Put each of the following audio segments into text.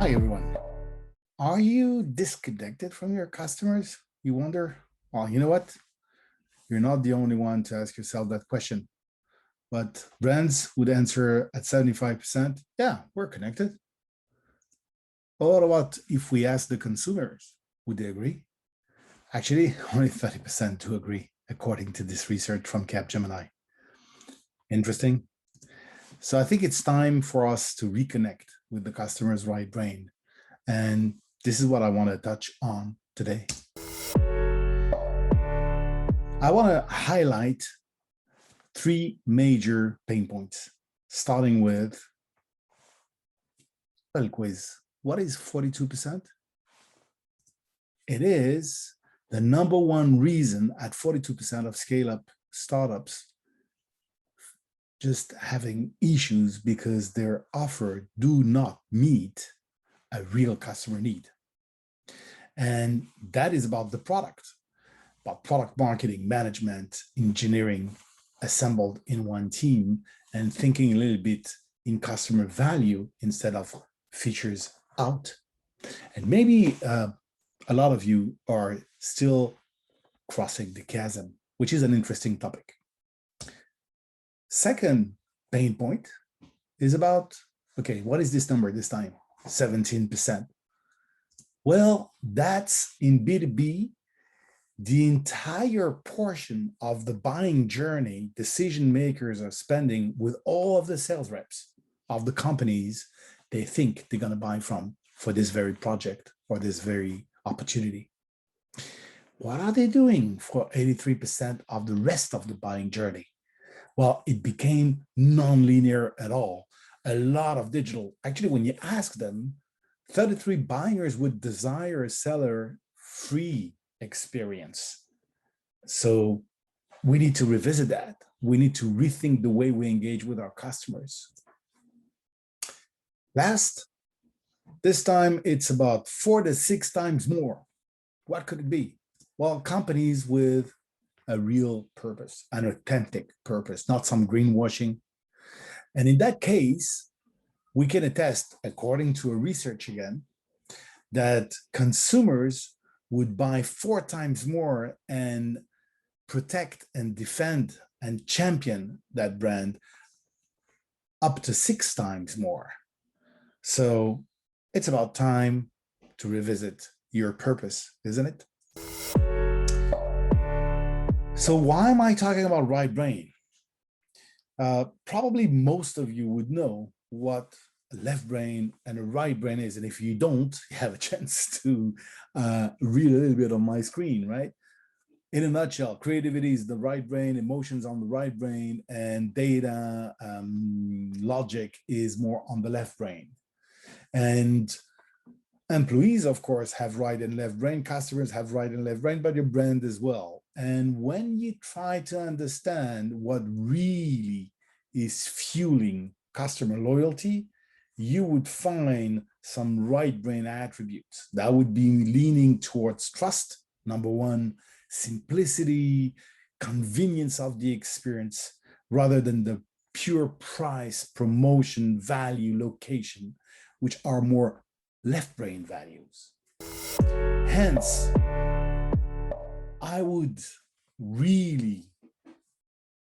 Hi, everyone. Are you disconnected from your customers? You wonder? Well, you know what? You're not the only one to ask yourself that question. But brands would answer at 75%, yeah, we're connected. But what about if we ask the consumers? Would they agree? Actually, only 30% do agree, according to this research from Capgemini. Interesting. So I think it's time for us to reconnect with the customer's right brain. And this is what I want to touch on today. I want to highlight three major pain points, starting with a quiz. What is 42%? It is the number one reason at 42% of scale-up startups just having issues because their offer do not meet a real customer need. And that is about the product, about product marketing, management, engineering, assembled in one team, and thinking a little bit in customer value instead of features out. And maybe a lot of you are still crossing the chasm, which is an interesting topic. Second pain point is about, okay, what is this number this time? 17%. Well, that's in B2B, the entire portion of the buying journey decision makers are spending with all of the sales reps of the companies they think they're going to buy from for this very project or this very opportunity. What are they doing for 83% of the rest of the buying journey? Well, it became non-linear at all. A lot of digital. Actually, when you ask them, 33 buyers would desire a seller-free experience. So we need to revisit that. We need to rethink the way we engage with our customers. Last, this time it's about 4 to 6 times more. What could it be? Well, companies with a real purpose, an authentic purpose, not some greenwashing. And in that case, we can attest, according to a research again, that consumers would buy 4 times more and protect and defend and champion that brand up to 6 times more. So it's about time to revisit your purpose, isn't it? So why am I talking about right brain? Probably most of you would know what a left brain and a right brain is. And if you don't, you have a chance to read a little bit on my screen, right? In a nutshell, creativity is the right brain, emotions on the right brain, and data, logic is more on the left brain. And employees, of course, have right and left brain. Customers have right and left brain, but your brand as well. And when you try to understand what really is fueling customer loyalty, you would find some right brain attributes that would be leaning towards trust, number one, simplicity, convenience of the experience, rather than the pure price, promotion, value, location, which are more left brain values. Hence, I would really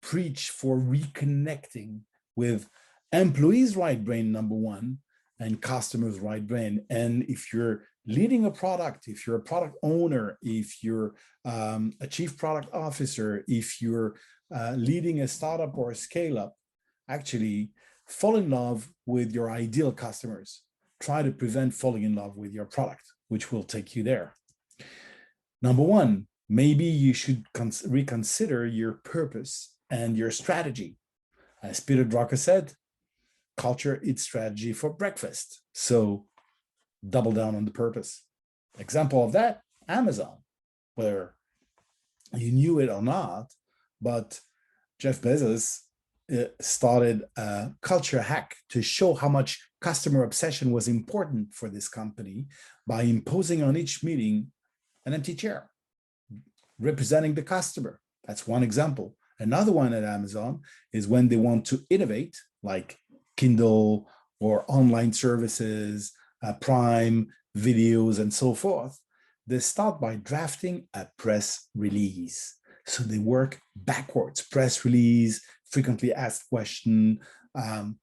preach for reconnecting with employees' right brain, number one, and customers' right brain. And if you're leading a product, if you're a product owner, if you're a chief product officer, if you're leading a startup or a scale up, actually fall in love with your ideal customers. Try to prevent falling in love with your product, which will take you there. Number one, maybe you should reconsider your purpose and your strategy. As Peter Drucker said, culture eats strategy for breakfast. So double down on the purpose. Example of that, Amazon, where you knew it or not, but Jeff Bezos started a culture hack to show how much customer obsession was important for this company by imposing on each meeting an empty chair representing the customer. That's one example. Another one at Amazon is when they want to innovate, like Kindle or online services, Prime, videos, and so forth, they start by drafting a press release. So they work backwards, press release, frequently asked question, and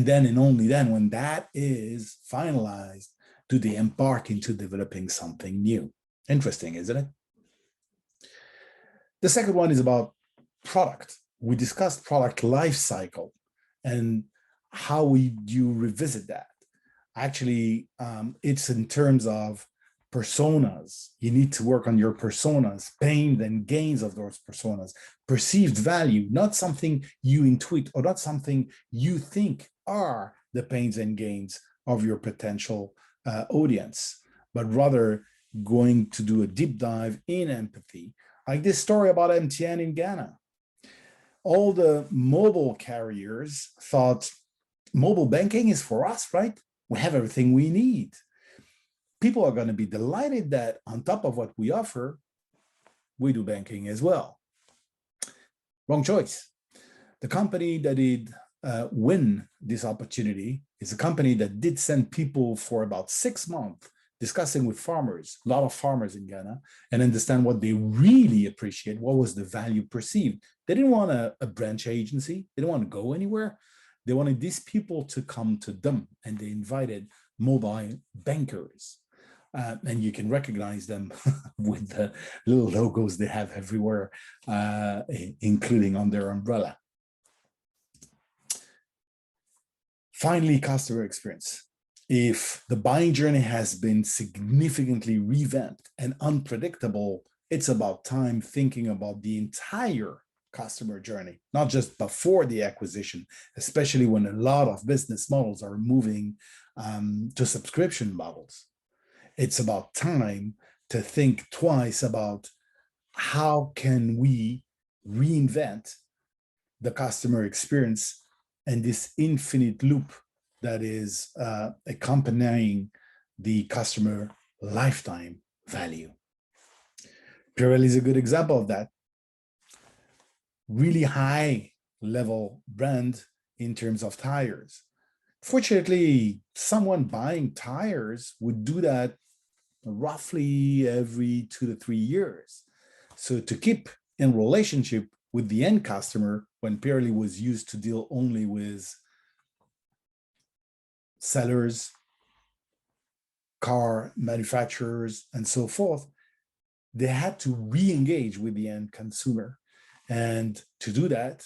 then and only then, when that is finalized, do they embark into developing something new. Interesting, isn't it? The second one is about product. We discussed product lifecycle and how you revisit that. Actually, it's in terms of personas. You need to work on your personas, pain and gains of those personas, perceived value, not something you intuit or not something you think are the pains and gains of your potential audience, but rather going to do a deep dive in empathy. Like this story about MTN in Ghana. All the mobile carriers thought mobile banking is for us, right? We have everything we need. People are going to be delighted that on top of what we offer, we do banking as well. Wrong choice. The company that did win this opportunity is a company that did send people for about 6 months discussing with farmers, a lot of farmers in Ghana, and understand what they really appreciate, what was the value perceived. They didn't want a branch agency. They didn't want to go anywhere. They wanted these people to come to them, and they invited mobile bankers. And you can recognize them with the little logos they have everywhere, including on their umbrella. Finally, customer experience. If the buying journey has been significantly revamped and unpredictable, it's about time thinking about the entire customer journey, not just before the acquisition, especially when a lot of business models are moving to subscription models. It's about time to think twice about how can we reinvent the customer experience and this infinite loop that is accompanying the customer lifetime value. Purell is a good example of that. Really high level brand in terms of tires. Fortunately, someone buying tires would do that roughly every 2 to 3 years. So to keep in relationship with the end customer, when Pirelli was used to deal only with sellers, car manufacturers, and so forth, they had to re-engage with the end consumer. And to do that,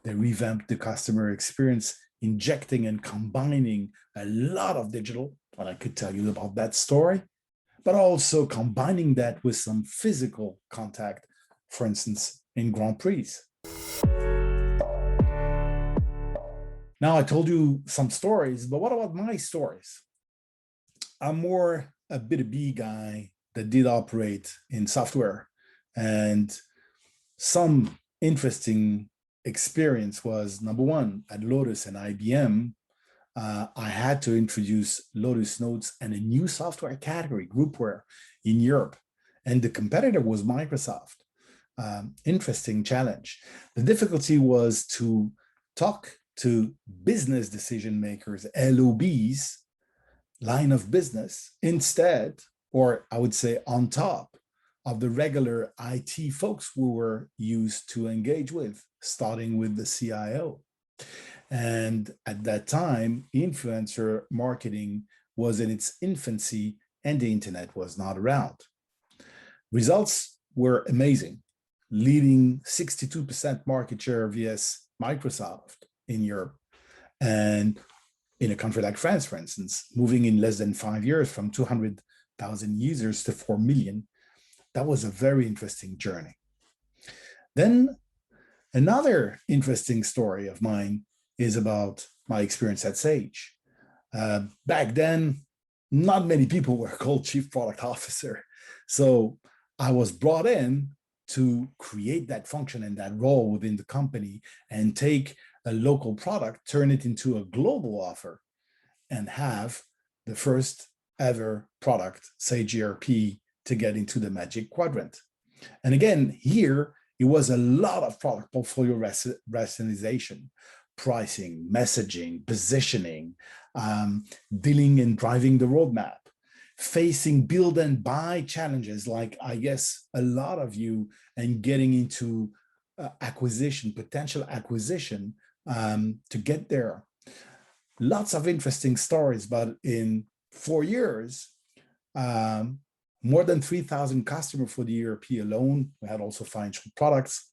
they revamped the customer experience, injecting and combining a lot of digital, and I could tell you about that story, but also combining that with some physical contact, for instance, in Grand Prix. Now, I told you some stories, but what about my stories? I'm more a B2B guy that did operate in software, and some interesting experience was, number one, at Lotus and IBM, I had to introduce Lotus Notes and a new software category, groupware, in Europe. And the competitor was Microsoft. Interesting challenge. The difficulty was to talk to business decision makers, LOBs, line of business, instead, or I would say on top of the regular IT folks we were used to engage with, starting with the CIO. And at that time, influencer marketing was in its infancy and the internet was not around. Results were amazing, leading 62% market share vs Microsoft in Europe. And in a country like France, for instance, moving in less than 5 years from 200,000 users to 4 million, that was a very interesting journey. Then another interesting story of mine is about my experience at Sage. Back then, not many people were called Chief Product Officer. So I was brought in to create that function and that role within the company and take a local product, turn it into a global offer, and have the first ever product, Sage ERP, to get into the Magic Quadrant. And again, here, it was a lot of product portfolio rationalization, pricing, messaging, positioning, dealing and driving the roadmap, facing build and buy challenges like I guess a lot of you, and getting into acquisition, potential acquisition to get there. Lots of interesting stories, but in 4 years, more than 3,000 customers for the ERP alone. We had also financial products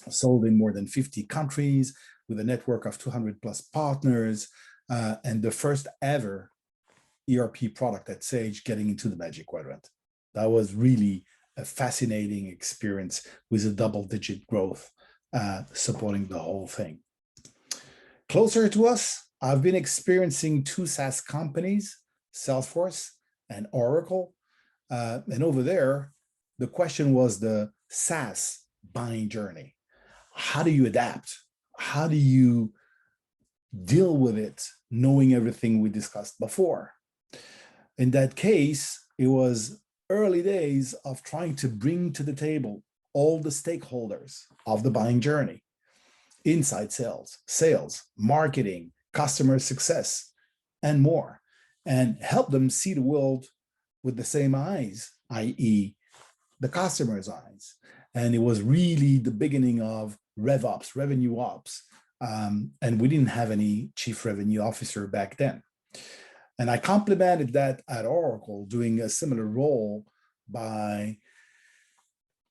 sold in more than 50 countries with a network of 200 plus partners, and the first ever ERP product at Sage getting into the Magic Quadrant. That was really a fascinating experience with a double-digit growth supporting the whole thing. Closer to us, I've been experiencing 2 SaaS companies, Salesforce and Oracle. And over there, the question was the SaaS buying journey. How do you adapt? How do you deal with it, knowing everything we discussed before? In that case, it was early days of trying to bring to the table all the stakeholders of the buying journey: inside sales, marketing, customer success, and more, and help them see the world with the same eyes, i.e. the customer's eyes. And it was really the beginning of RevOps, revenue ops. And we didn't have any chief revenue officer back then. And I complemented that at Oracle, doing a similar role by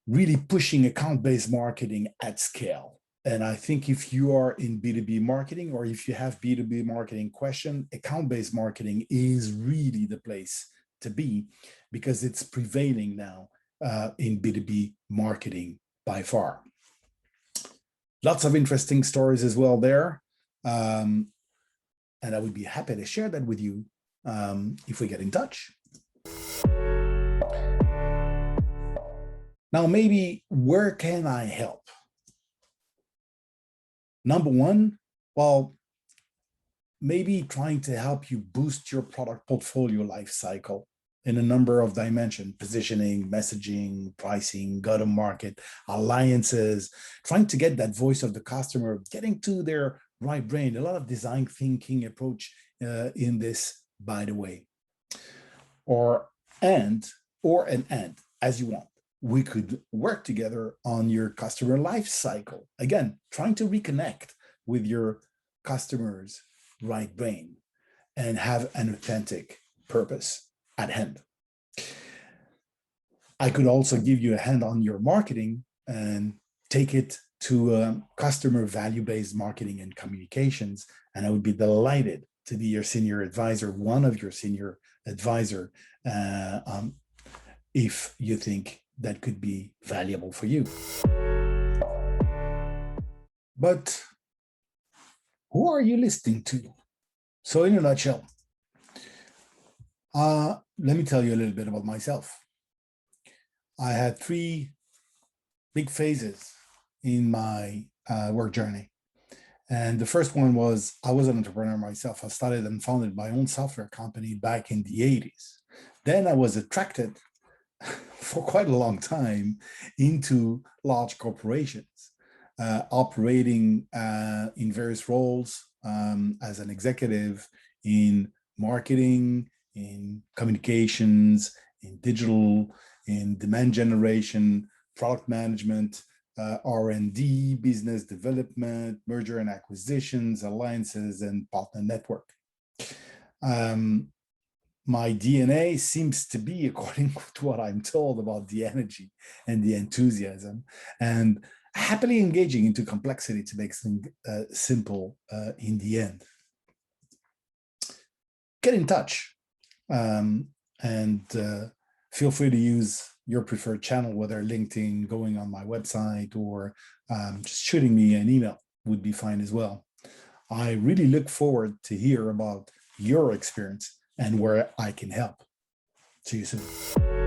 really pushing account-based marketing at scale. And I think if you are in B2B marketing, or if you have B2B marketing question, account-based marketing is really the place to be, because it's prevailing now in B2B marketing by far. Lots of interesting stories as well there. And I would be happy to share that with you if we get in touch. Now, maybe where can I help? Number one, well, maybe trying to help you boost your product portfolio life cycle in a number of dimensions: positioning, messaging, pricing, go-to-market, alliances, trying to get that voice of the customer, getting to their right brain. A lot of design thinking approach in this, by the way. Or as you want. We could work together on your customer life cycle. Again, trying to reconnect with your customer's right brain and have an authentic purpose at hand. I could also give you a hand on your marketing and take it to customer value-based marketing and communications. And I would be delighted to be your senior advisor, one of your senior advisor, if you think that could be valuable for you. But who are you listening to? So in a nutshell, let me tell you a little bit about myself. I had 3 big phases in my work journey. And the first one was, I was an entrepreneur myself. I started and founded my own software company back in the 80s. Then I was attracted for quite a long time into large corporations, operating in various roles as an executive in marketing, in communications, in digital, in demand generation, product management, R&D, business development, merger and acquisitions, alliances, and partner network. My DNA seems to be, according to what I'm told, about the energy and the enthusiasm, and happily engaging into complexity to make things simple in the end. Get in touch and feel free to use your preferred channel, whether LinkedIn, going on my website, or just shooting me an email would be fine as well. I really look forward to hear about your experience and where I can help. See you soon.